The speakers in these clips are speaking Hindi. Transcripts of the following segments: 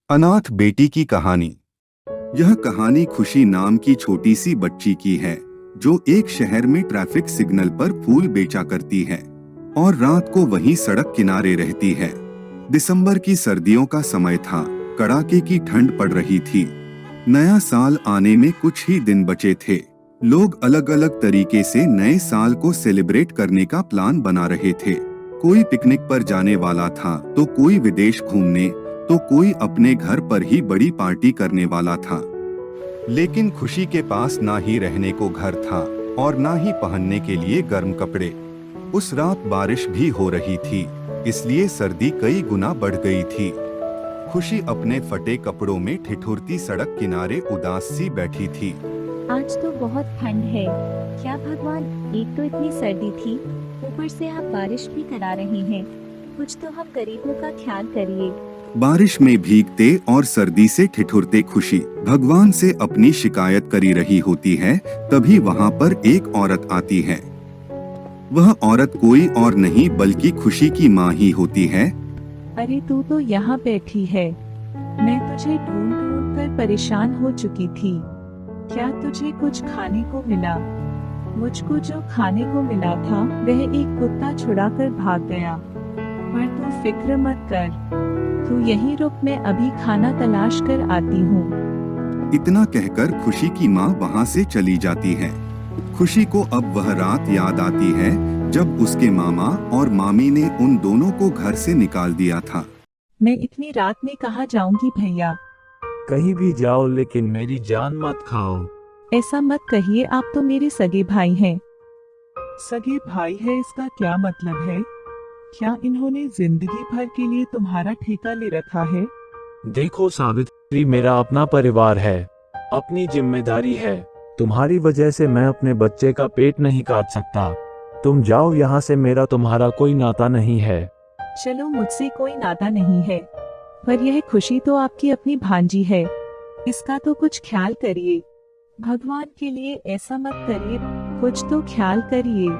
अनाथ बेटी की कहानी। यह कहानी खुशी नाम की छोटी सी बच्ची की है जो एक शहर में ट्रैफिक सिग्नल पर फूल बेचा करती है और रात को वहीं सड़क किनारे रहती है। दिसंबर की सर्दियों का समय था। कड़ाके की ठंड पड़ रही थी। नया साल आने में कुछ ही दिन बचे थे। लोग अलग अलग तरीके से नए साल को सेलिब्रेट करने का प्लान बना रहे थे। कोई पिकनिक पर जाने वाला था तो कोई विदेश घूमने, तो कोई अपने घर पर ही बड़ी पार्टी करने वाला था। लेकिन खुशी के पास ना ही रहने को घर था और ना ही पहनने के लिए गर्म कपड़े। उस रात बारिश भी हो रही थी, इसलिए सर्दी कई गुना बढ़ गई थी। खुशी अपने फटे कपड़ों में ठिठुरती सड़क किनारे उदास सी बैठी थी। आज तो बहुत ठंड है। क्या भगवान, एक तो इतनी सर्दी थी, ऊपर से आप बारिश भी करा रहे हैं। कुछ तो हम गरीबों का ख्याल करिए। बारिश में भीगते और सर्दी से ठिठुरते खुशी भगवान से अपनी शिकायत करी रही होती है। तभी वहाँ पर एक औरत आती है। वह औरत कोई और नहीं बल्कि खुशी की माँ ही होती है। अरे तू तो यहाँ बैठी है। मैं तुझे ढूंढ ढूंढ कर परेशान हो चुकी थी। क्या तुझे कुछ खाने को मिला? मुझको जो खाने को मिला था वह एक कुत्ता छुड़ा कर भाग गया। पर तू फिक्र मत कर, तू यहीं रुक, मैं अभी खाना तलाश कर आती हूँ। इतना कहकर खुशी की माँ वहाँ से चली जाती है। खुशी को अब वह रात याद आती है जब उसके मामा और मामी ने उन दोनों को घर से निकाल दिया था। मैं इतनी रात में कहाँ जाऊंगी भैया? कहीं भी जाओ लेकिन मेरी जान मत खाओ। ऐसा मत कहिए, आप तो मेरे सगे भाई हैं। सगे भाई है इसका क्या मतलब है? क्या इन्होंने जिंदगी भर के लिए तुम्हारा ठेका ले रखा है? देखो सावित्री, मेरा अपना परिवार है, अपनी जिम्मेदारी है। तुम्हारी वजह से मैं अपने बच्चे का पेट नहीं काट सकता। तुम जाओ यहाँ से, मेरा तुम्हारा कोई नाता नहीं है। चलो, मुझसे कोई नाता नहीं है, पर यह खुशी तो आपकी अपनी भांजी है। इसका तो कुछ ख्याल करिए। भगवान के लिए ऐसा मत करिए, कुछ तो ख्याल करिए।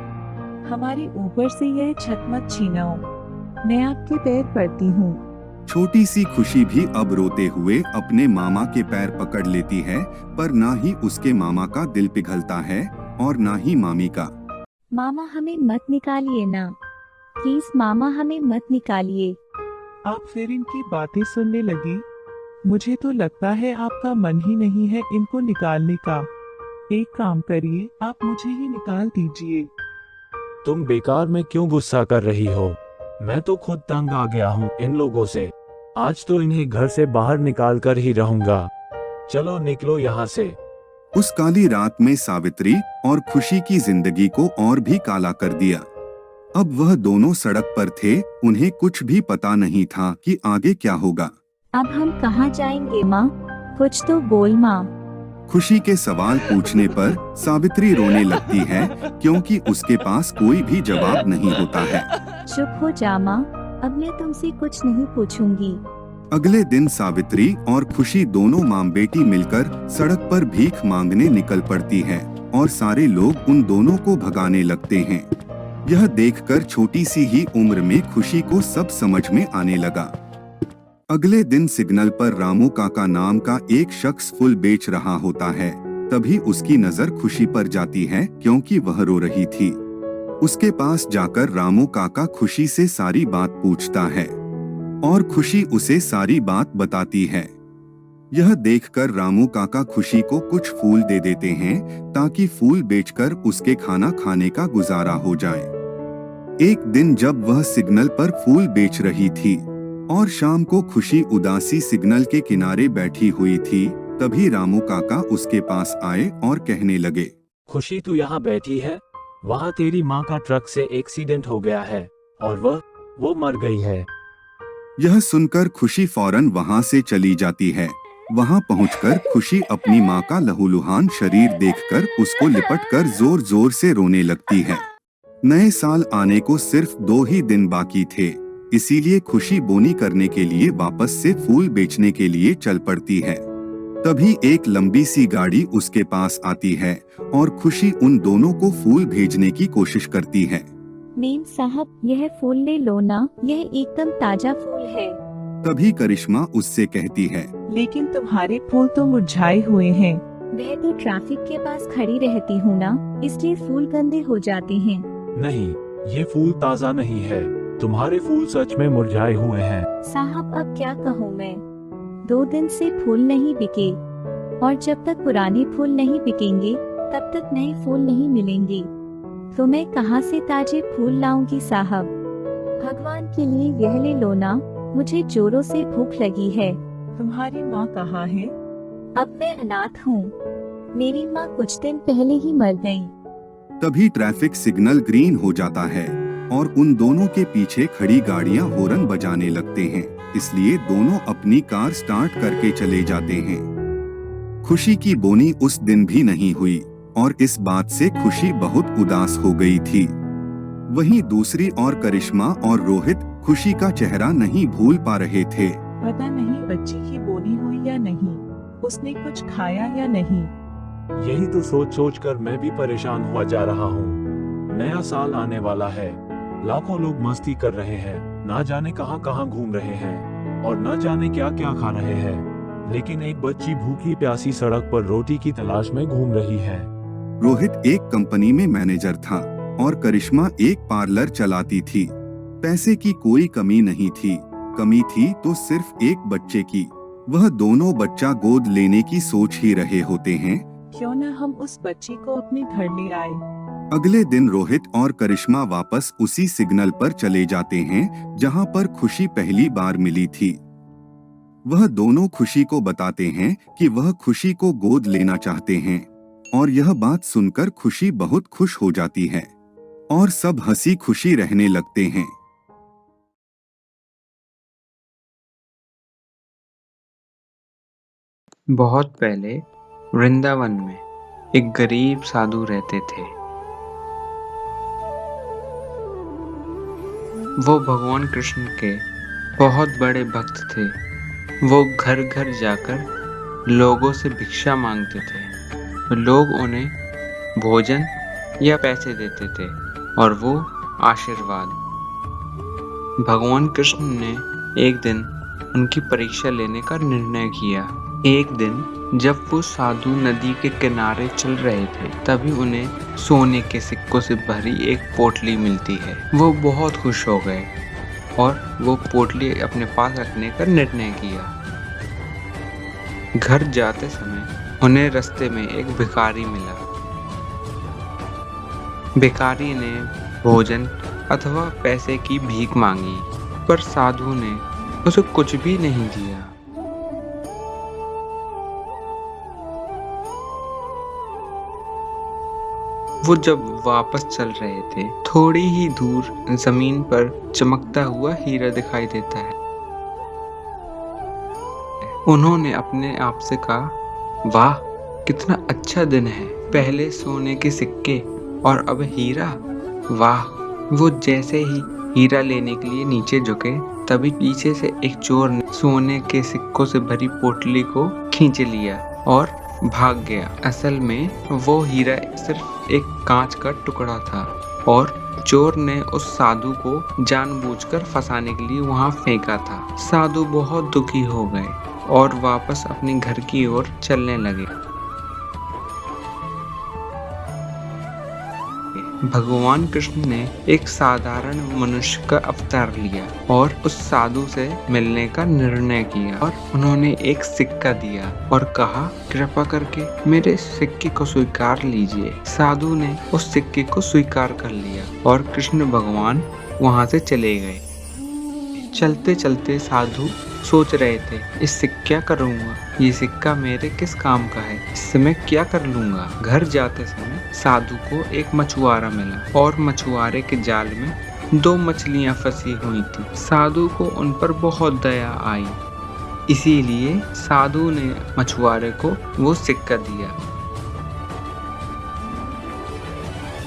हमारे ऊपर से यह छत मत छीनो। मैं आपके पैर पड़ती हूँ। छोटी सी खुशी भी अब रोते हुए अपने मामा के पैर पकड़ लेती है, पर ना ही उसके मामा का दिल पिघलता है और ना ही मामी का। मामा, हमें मत निकालिए ना, प्लीज मामा, हमें मत निकालिए। आप फिर इनकी बातें सुनने लगी। मुझे तो लगता है आपका मन ही नहीं है इनको निकालने का। एक काम करिए, आप मुझे ही निकाल दीजिए। तुम बेकार में क्यों गुस्सा कर रही हो? मैं तो खुद तंग आ गया हूँ इन लोगों से। आज तो इन्हें घर से बाहर निकाल कर ही रहूंगा। चलो निकलो यहाँ से। उस काली रात में सावित्री और खुशी की जिंदगी को और भी काला कर दिया। अब वह दोनों सड़क पर थे। उन्हें कुछ भी पता नहीं था कि आगे क्या होगा। अब हम कहाँ जाएंगे माँ? कुछ तो बोल माँ। खुशी के सवाल पूछने पर सावित्री रोने लगती है क्योंकि उसके पास कोई भी जवाब नहीं होता है। चुप हो जा माँ, अब मैं तुमसे कुछ नहीं पूछूंगी। अगले दिन सावित्री और खुशी दोनों माँ बेटी मिलकर सड़क पर भीख मांगने निकल पड़ती है और सारे लोग उन दोनों को भगाने लगते हैं। यह देखकर छोटी सी ही उम्र में खुशी को सब समझ में आने लगा। अगले दिन सिग्नल पर रामू काका नाम का एक शख्स फूल बेच रहा होता है। तभी उसकी नजर खुशी पर जाती है क्योंकि वह रो रही थी। उसके पास जाकर रामू काका खुशी से सारी बात पूछता है और खुशी उसे सारी बात बताती है। यह देखकर रामू काका खुशी को कुछ फूल दे देते हैं ताकि फूल बेचकर उसके खाना खाने का गुजारा हो जाए। एक दिन जब वह सिग्नल पर फूल बेच रही थी और शाम को खुशी उदासी सिग्नल के किनारे बैठी हुई थी, तभी रामू काका उसके पास आए और कहने लगे, खुशी तू यहाँ बैठी है? वहाँ तेरी माँ का ट्रक से एक्सीडेंट हो गया है और वो मर गई है। यह सुनकर खुशी फौरन वहाँ से चली जाती है। वहाँ पहुंचकर खुशी अपनी माँ का लहूलुहान शरीर देखकर उसको लिपटकर जोर जोर से रोने लगती है। नए साल आने को सिर्फ 2 ही दिन बाकी थे, इसीलिए खुशी बोनी करने के लिए वापस से फूल बेचने के लिए चल पड़ती है। तभी एक लंबी सी गाड़ी उसके पास आती है और खुशी उन दोनों को फूल भेजने की कोशिश करती है। मेम साहब, यह फूल ले लो ना, यह एकदम ताजा फूल है। तभी करिश्मा उससे कहती है, लेकिन तुम्हारे फूल तो मुरझाए हुए हैं। वह तो ट्रैफिक के पास खड़ी रहती हूँ ना, इसलिए फूल गंदे हो जाते हैं। नहीं, ये फूल ताज़ा नहीं है। तुम्हारे फूल सच में मुरझाए हुए हैं। साहब अब क्या कहूँ मैं, 2 दिन से फूल नहीं बिके, और जब तक पुराने फूल नहीं बिकेंगे तब तक नए फूल नहीं मिलेंगे, तो मैं कहाँ से ताजे फूल लाऊंगी साहब। भगवान के लिए यह ले लो ना, मुझे जोरों से भूख लगी है। तुम्हारी माँ कहाँ है? अब मैं अनाथ हूँ, मेरी माँ कुछ दिन पहले ही मर गई। तभी ट्रैफिक सिग्नल ग्रीन हो जाता है और उन दोनों के पीछे खड़ी गाड़ियां हॉर्न बजाने लगते हैं, इसलिए दोनों अपनी कार स्टार्ट करके चले जाते हैं। खुशी की बोनी उस दिन भी नहीं हुई और इस बात से खुशी बहुत उदास हो गई थी। वहीं दूसरी ओर करिश्मा और रोहित खुशी का चेहरा नहीं भूल पा रहे थे। पता नहीं बच्ची की बोनी हुई या नहीं, उसने कुछ खाया या नहीं। यही तो सोच सोच कर मैं भी परेशान हुआ जा रहा हूँ। नया साल आने वाला है, लाखों लोग मस्ती कर रहे हैं, ना जाने कहां कहां घूम रहे हैं और ना जाने क्या क्या खा रहे हैं, लेकिन एक बच्ची भूखी प्यासी सड़क पर रोटी की तलाश में घूम रही है। रोहित एक कंपनी में मैनेजर था और करिश्मा एक पार्लर चलाती थी। पैसे की कोई कमी नहीं थी, कमी थी तो सिर्फ एक बच्चे की। वह दोनों बच्चा गोद लेने की सोच ही रहे होते हैं। क्यों न हम उस बच्ची को अपने घर ले आए। अगले दिन रोहित और करिश्मा वापस उसी सिग्नल पर चले जाते हैं जहां पर खुशी पहली बार मिली थी। वह दोनों खुशी को बताते हैं कि वह खुशी को गोद लेना चाहते हैं और यह बात सुनकर खुशी बहुत खुश हो जाती है और सब हंसी खुशी रहने लगते हैं। बहुत पहले वृंदावन में एक गरीब साधु रहते थे। वो भगवान कृष्ण के बहुत बड़े भक्त थे। वो घर घर जाकर लोगों से भिक्षा मांगते थे। लोग उन्हें भोजन या पैसे देते थे और वो आशीर्वाद। भगवान कृष्ण ने एक दिन उनकी परीक्षा लेने का निर्णय किया। एक दिन जब वो साधु नदी के किनारे चल रहे थे, तभी उन्हें सोने के सिक्कों से भरी एक पोटली मिलती है। वो बहुत खुश हो गए और वो पोटली अपने पास रखने का निर्णय किया। घर जाते समय उन्हें रास्ते में एक भिखारी मिला। भिखारी ने भोजन अथवा पैसे की भीख मांगी, पर साधु ने उसे कुछ भी नहीं दिया। वो जब वापस चल रहे थे, थोड़ी ही दूर जमीन पर चमकता हुआ हीरा दिखाई देता है। उन्होंने अपने आप से कहा, वाह कितना अच्छा दिन है, पहले सोने के सिक्के और अब हीरा, वाह। वो जैसे ही हीरा लेने के लिए नीचे झुके, तभी पीछे से एक चोर ने सोने के सिक्कों से भरी पोटली को खींच लिया और भाग गया। असल में वो हीरा सिर्फ एक कांच का टुकड़ा था और चोर ने उस साधु को जानबूझकर फंसाने के लिए वहां फेंका था। साधु बहुत दुखी हो गए और वापस अपने घर की ओर चलने लगे। भगवान कृष्ण ने एक साधारण मनुष्य का अवतार लिया और उस साधु से मिलने का निर्णय किया और उन्होंने एक सिक्का दिया और कहा, कृपा करके मेरे सिक्के को स्वीकार लीजिए। साधु ने उस सिक्के को स्वीकार कर लिया और कृष्ण भगवान वहां से चले गए। चलते चलते साधु सोच रहे थे, इससे क्या करूँगा, ये सिक्का मेरे किस काम का है, इससे मैं क्या कर लूँगा। घर जाते समय साधु को एक मछुआरा मिला और मछुआरे के जाल में 2 मछलियाँ फंसी हुई थी। साधु को उन पर बहुत दया आई, इसीलिए साधु ने मछुआरे को वो सिक्का दिया।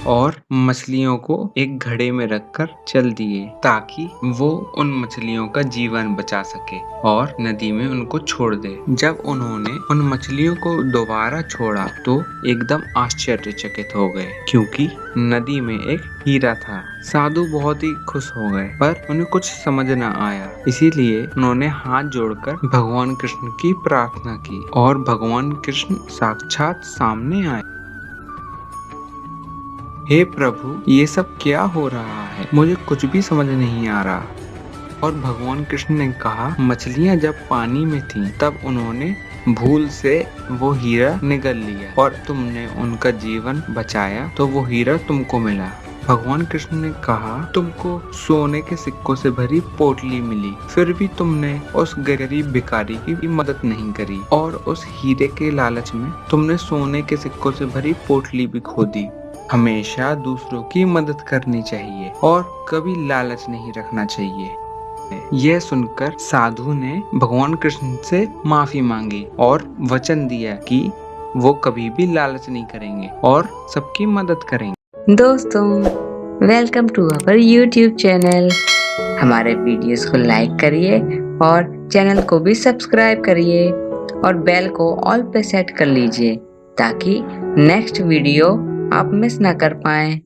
और मछलियों को एक घड़े में रखकर चल दिए ताकि वो उन मछलियों का जीवन बचा सके और नदी में उनको छोड़ दे। जब उन्होंने उन मछलियों को दोबारा छोड़ा तो एकदम आश्चर्यचकित हो गए क्योंकि नदी में एक हीरा था। साधु बहुत ही खुश हो गए पर उन्हें कुछ समझ न आया, इसीलिए उन्होंने हाथ जोड़कर भगवान कृष्ण की प्रार्थना की और भगवान कृष्ण साक्षात सामने आए। हे प्रभु, ये सब क्या हो रहा है? मुझे कुछ भी समझ नहीं आ रहा। और भगवान कृष्ण ने कहा, मछलियां जब पानी में थीं तब उन्होंने भूल से वो हीरा निगल लिया और तुमने उनका जीवन बचाया तो वो हीरा तुमको मिला। भगवान कृष्ण ने कहा, तुमको सोने के सिक्कों से भरी पोटली मिली, फिर भी तुमने उस गरीब भिखारी की मदद नहीं करी और उस हीरे के लालच में तुमने सोने के सिक्कों से भरी पोटली भी खो दी। हमेशा दूसरों की मदद करनी चाहिए और कभी लालच नहीं रखना चाहिए। यह सुनकर साधु ने भगवान कृष्ण से माफी मांगी और वचन दिया कि वो कभी भी लालच नहीं करेंगे और सबकी मदद करेंगे। दोस्तों, welcome to our YouTube channel. हमारे वीडियोस को लाइक करिए और चैनल को भी सब्सक्राइब करिए और बेल को ऑल पे सेट कर लीजिए ताकि नेक्स्ट वीडियो आप मिस ना कर पाएं।